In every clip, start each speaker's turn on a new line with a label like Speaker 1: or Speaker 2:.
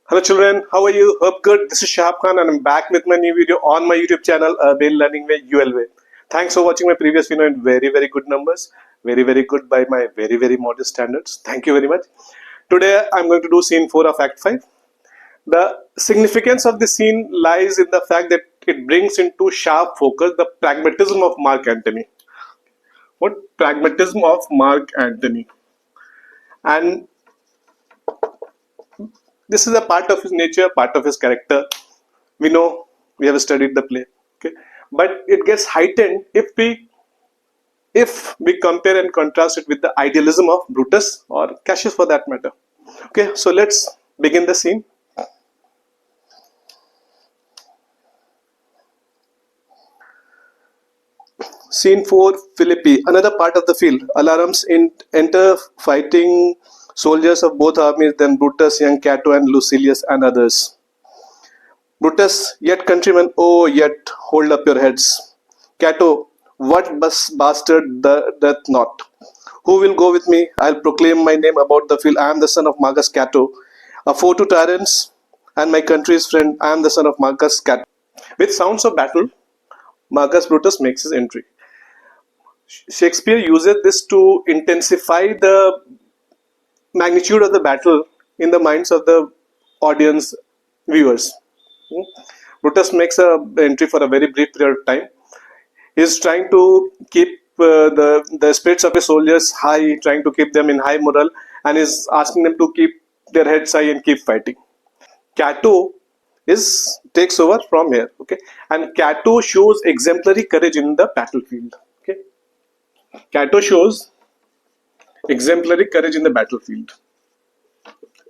Speaker 1: Hello children, how are you? Hope good. This is Shahab Khan and I'm back with my new video on my YouTube channel, Urban Learning Way, UL Way. Thanks for watching my previous video in very good numbers. Very good by my very modest standards. Thank you very much. Today I'm going to do scene 4 of Act 5. The significance of the scene lies in the fact that it brings into sharp focus the pragmatism of Mark Antony. What pragmatism of Mark Antony? And this is a part of his nature, part of his character. We know, we have studied the play, okay, but it gets heightened if we compare and contrast it with the idealism of Brutus or Cassius for that matter. Okay, so let's begin the scene. Scene 4, Philippi, another part of the field. Alarums enter fighting soldiers of both armies, then Brutus, young Cato, and Lucilius and others. Brutus, yet countrymen, oh, yet hold up your heads. Cato, what bastard doth not? Who will go with me? I'll proclaim my name about the field. I am the son of Marcus Cato, a foe to tyrants, and my country's friend. I am the son of Marcus Cato. With sounds of battle, Marcus Brutus makes his entry. Shakespeare uses this to intensify the magnitude of the battle in the minds of the audience viewers. Brutus makes an entry for a very brief period of time. He is trying to keep the spirits of his soldiers high, trying to keep them in high morale, and is asking them to keep their heads high and keep fighting. Cato takes over from here, okay, and Cato shows exemplary courage in the battlefield. Okay, Cato shows exemplary courage in the battlefield.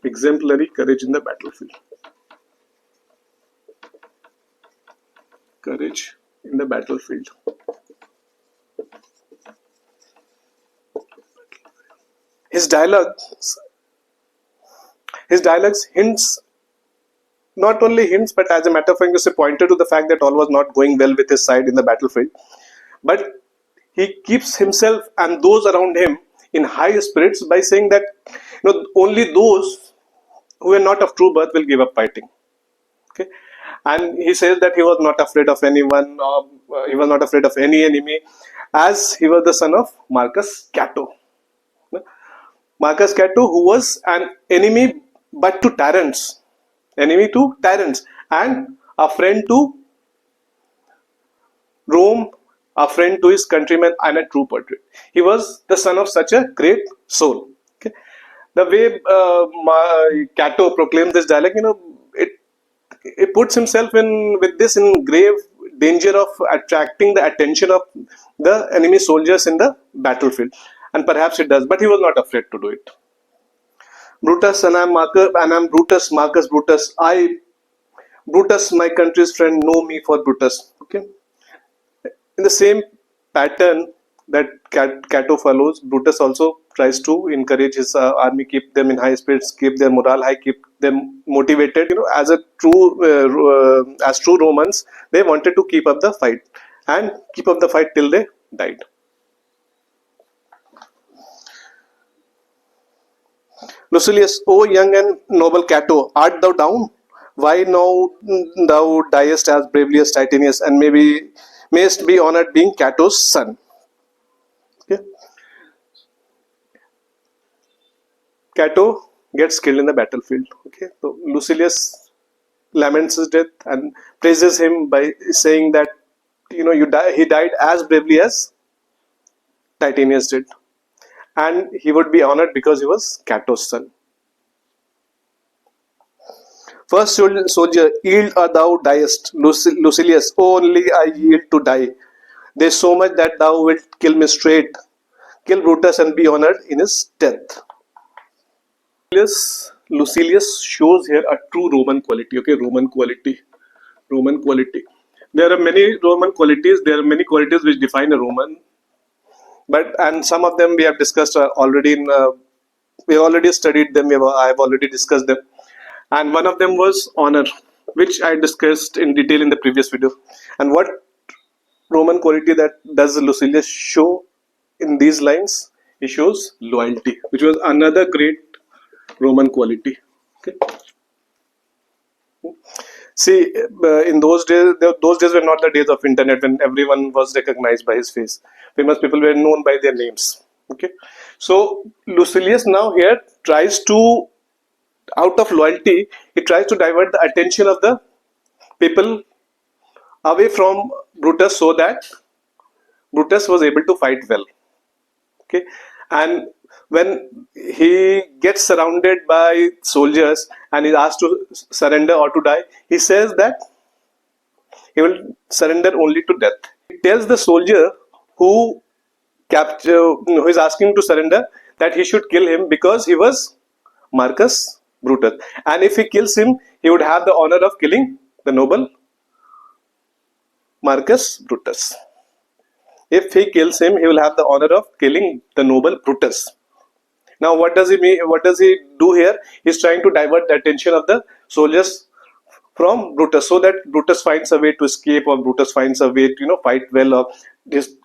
Speaker 1: Exemplary courage in the battlefield. Courage in the battlefield. His dialogues hints, not only hints, but as a matter of fact, pointed to the fact that all was not going well with his side in the battlefield. But he keeps himself and those around him in high spirits by saying that only those who are not of true birth will give up fighting. Okay, and he says that he was not afraid of anyone, he was not afraid of any enemy, as he was the son of Marcus Cato. Marcus Cato, who was an enemy but to tyrants, and a friend to Rome, a friend to his countrymen, and a true patriot. He was the son of such a great soul. Okay. The way Cato proclaims this dialogue, it puts himself in grave danger of attracting the attention of the enemy soldiers in the battlefield, and perhaps it does, but he was not afraid to do it. Brutus, and I'm Brutus, Marcus Brutus. Brutus, my country's friend, know me for Brutus. Okay. In the same pattern that Cato follows, Brutus also tries to encourage his army, keep them in high spirits, keep their morale high, keep them motivated. As true Romans, they wanted to keep up the fight and keep up the fight till they died. Lucilius, O young and noble Cato, art thou down? Why now thou diest as bravely as Titanius, and mayst be honored being Cato's son. Okay. Cato gets killed in the battlefield. Okay, so Lucilius laments his death and praises him by saying that he died as bravely as Titanius did, and he would be honored because he was Cato's son. First soldier, yield or thou diest. Lucilius, only I yield to die. There is so much that thou wilt kill me straight. Kill Brutus and be honored in his death. Lucilius shows here a true Roman quality. Okay, Roman quality. There are many Roman qualities. There are many qualities which define a Roman. And some of them we have discussed already. We have already studied them. I have already discussed them. And one of them was honor, which I discussed in detail in the previous video. And what Roman quality that does Lucilius show in these lines? He shows loyalty, which was another great Roman quality. Okay. See, in those days were not the days of internet when everyone was recognized by his face. Famous people were known by their names. Okay, so Lucilius now here tries to, out of loyalty, he tries to divert the attention of the people away from Brutus so that Brutus was able to fight well. Okay, and when he gets surrounded by soldiers and is asked to surrender or to die, he says that he will surrender only to death. He tells the soldier who who is asking to surrender that he should kill him because he was Marcus Brutus, and if he kills him, he would have the honor of killing the noble Marcus Brutus. If he kills him, he will have the honor of killing the noble Brutus. Now, what does he mean? What does he do here? He's trying to divert the attention of the soldiers from Brutus, so that Brutus finds a way to escape, or Brutus finds a way to fight well, or just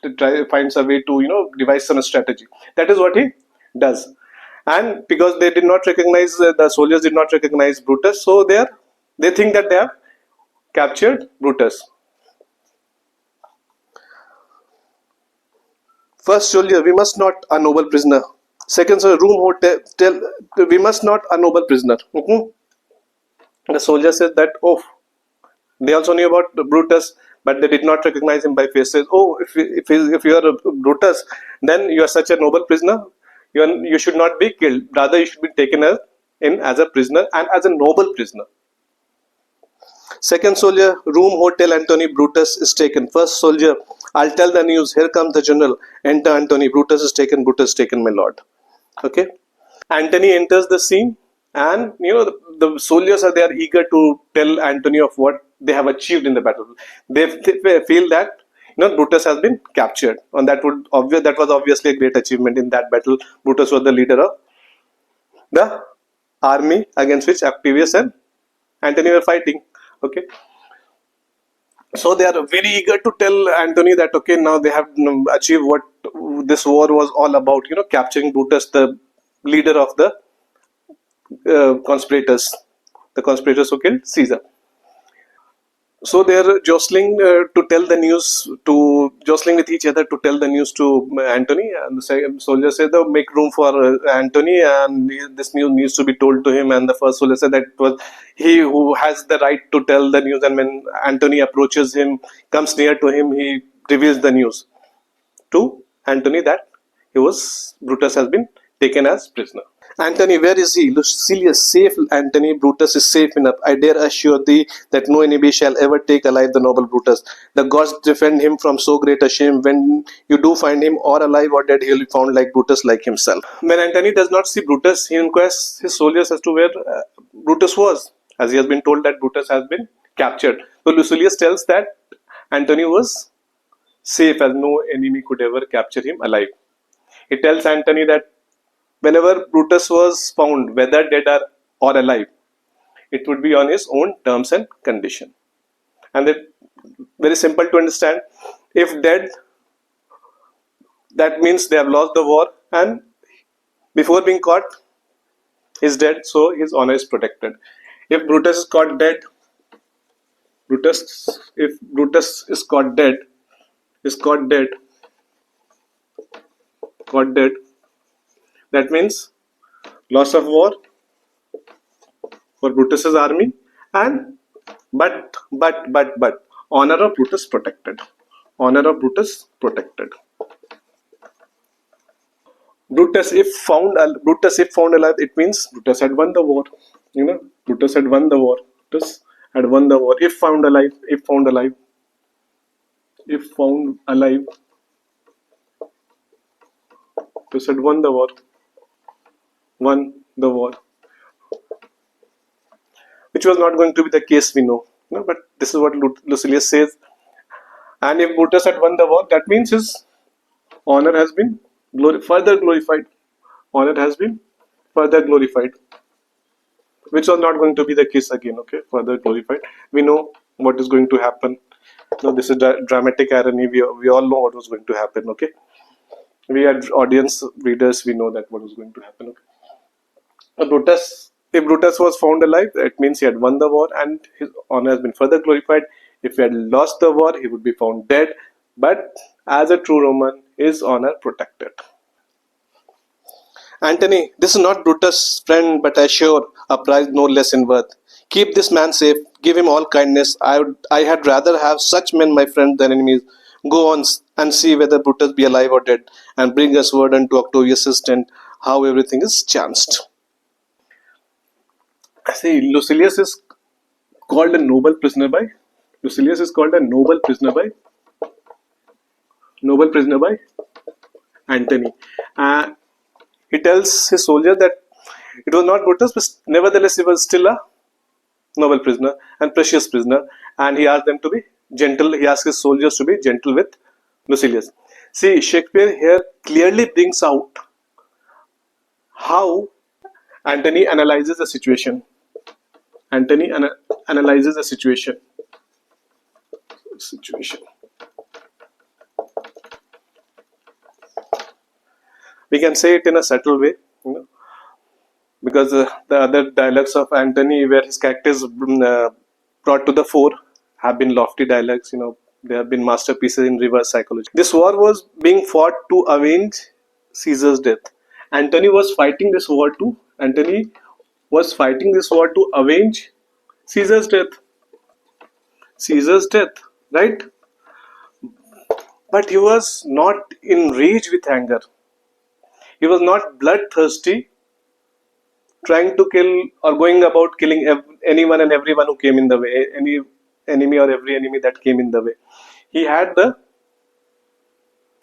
Speaker 1: finds a way to devise some strategy. That is what he does. And because they did not recognize, the soldiers did not recognize Brutus, so they think that they have captured Brutus. First soldier, we must not a noble prisoner. Second soldier, room hotel, we must not a noble prisoner. The soldier says that, oh, they also knew about Brutus, but they did not recognize him by face. Says, oh, if you are a Brutus, then you are such a noble prisoner. You should not be killed. Rather, you should be taken in as a prisoner and as a noble prisoner. Second soldier, room hotel Antony, Brutus is taken. First soldier, I'll tell the news. Here comes the general. Enter Antony. Brutus is taken. Brutus is taken, my lord. Okay. Antony enters the scene, and the soldiers are there eager to tell Antony of what they have achieved in the battle. They feel that Brutus has been captured, and that was obviously a great achievement in that battle. Brutus was the leader of the army against which Octavius and Antony were fighting. Okay, so they are very eager to tell Antony that okay, now they have achieved what this war was all about. Capturing Brutus, the leader of the conspirators who killed Caesar. So they are jostling to tell the news, jostling with each other to tell the news to Antony. And the soldier said, "Make room for Antony, and this news needs to be told to him." And the first soldier said that it was he who has the right to tell the news. And when Antony approaches him, comes near to him, he reveals the news to Antony that Brutus has been taken as prisoner. Antony, where is he? Lucilius, safe, Antony. Brutus is safe enough. I dare assure thee that no enemy shall ever take alive the noble Brutus. The gods defend him from so great a shame. When you do find him, or alive or dead, he will be found like Brutus, like himself. When Antony does not see Brutus, he inquires his soldiers as to where Brutus was, as he has been told that Brutus has been captured. So Lucilius tells that Antony was safe, as no enemy could ever capture him alive. He tells Antony that whenever Brutus was found, whether dead or alive, it would be on his own terms and condition. And it's very simple to understand. If dead, that means they have lost the war, and before being caught, is dead, so his honor is protected. If Brutus is caught dead, if Brutus is caught dead, that means loss of war for Brutus's army, and but honor of Brutus protected. Honor of Brutus protected. Brutus, if found alive, it means Brutus had won the war. Brutus had won the war. Brutus had won the war. If found alive, Brutus had won the war. Which was not going to be the case, we know. But this is what Lucilius says. And if Brutus had won the war, that means his honor has been further glorified. Honor has been further glorified. Which was not going to be the case again, okay? Further glorified. We know what is going to happen. This is dramatic irony. We all know what was going to happen, okay? We are audience readers, we know that what was going to happen, okay? Brutus If Brutus was found alive, it means he had won the war and his honor has been further glorified. If he had lost the war, he would be found dead. But as a true Roman, his honor protected. Antony, this is not Brutus' friend, but assure a prize no less in worth. Keep this man safe, give him all kindness. I had rather have such men my friends than enemies. Go on and see whether Brutus be alive or dead, and bring us word unto Octavius' tent how everything is chanced. See, called a noble prisoner by Lucilius is called a noble prisoner by Antony. He tells his soldier that it was not Brutus, but nevertheless he was still a noble prisoner and precious prisoner, and he asked them to be gentle. He asked his soldiers to be gentle with Lucilius. See, Shakespeare here clearly brings out how Antony analyzes the situation. Antony analyzes the situation. We can say it in a subtle way, because the other dialogues of Antony, where his characters brought to the fore, have been lofty dialogues. They have been masterpieces in reverse psychology. This war was being fought to avenge Caesar's death. Antony was fighting this war to avenge Caesar's death. Right? But he was not in rage with anger. He was not bloodthirsty, trying to kill or going about killing anyone and everyone who came in the way, any enemy or every enemy that came in the way. He had the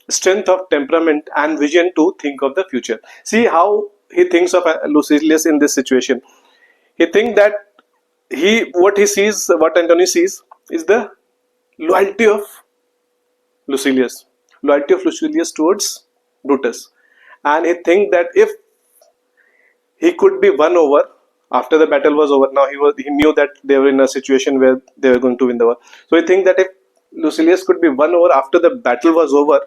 Speaker 1: strength of temperament and vision to think of the future. See how he thinks of Lucilius in this situation. He thinks that what Antony sees is the loyalty of Lucilius towards Brutus, and he thinks that if he could be won over after the battle was over. Now he knew that they were in a situation where they were going to win the war. So he thinks that if Lucilius could be won over after the battle was over,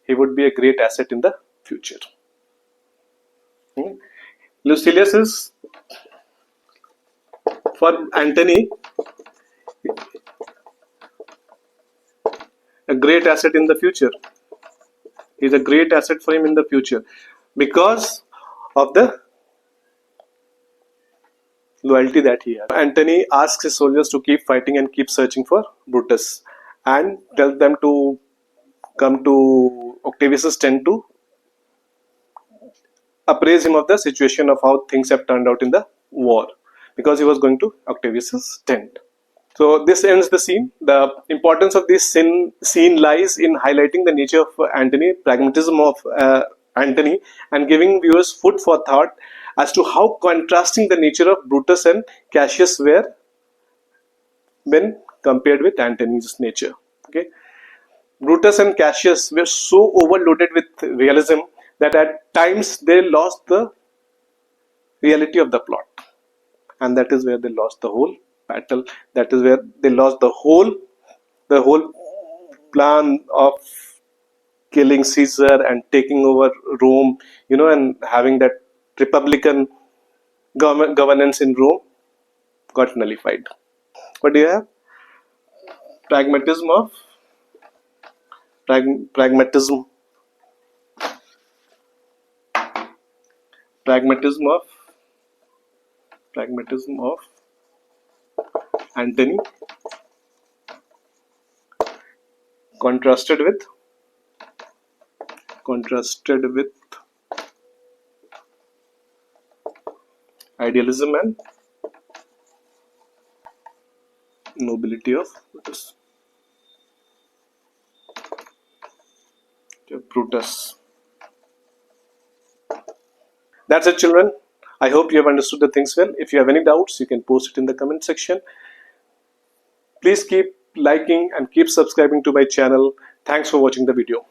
Speaker 1: he would be a great asset in the future. Lucilius is, for Antony, a great asset in the future. He's a great asset for him in the future because of the loyalty that he has. Antony asks his soldiers to keep fighting and keep searching for Brutus, and tells them to come to Octavius' tent to appraise him of the situation of how things have turned out in the war, because he was going to Octavius' tent. So this ends the scene. The importance of this scene lies in highlighting the nature of Antony, pragmatism of Antony, and giving viewers food for thought as to how contrasting the nature of Brutus and Cassius were when compared with Antony's nature. Okay, Brutus and Cassius were so overloaded with realism that at times they lost the reality of the plot, and that is where they lost the whole battle. That is where they lost the whole plan of killing Caesar and taking over Rome, and having that republican governance in Rome got nullified. What do you have? Pragmatism of Antony contrasted with idealism and nobility of Brutus. That's it, children. I hope you have understood the things well. If you have any doubts, you can post it in the comment section. Please keep liking and keep subscribing to my channel. Thanks for watching the video.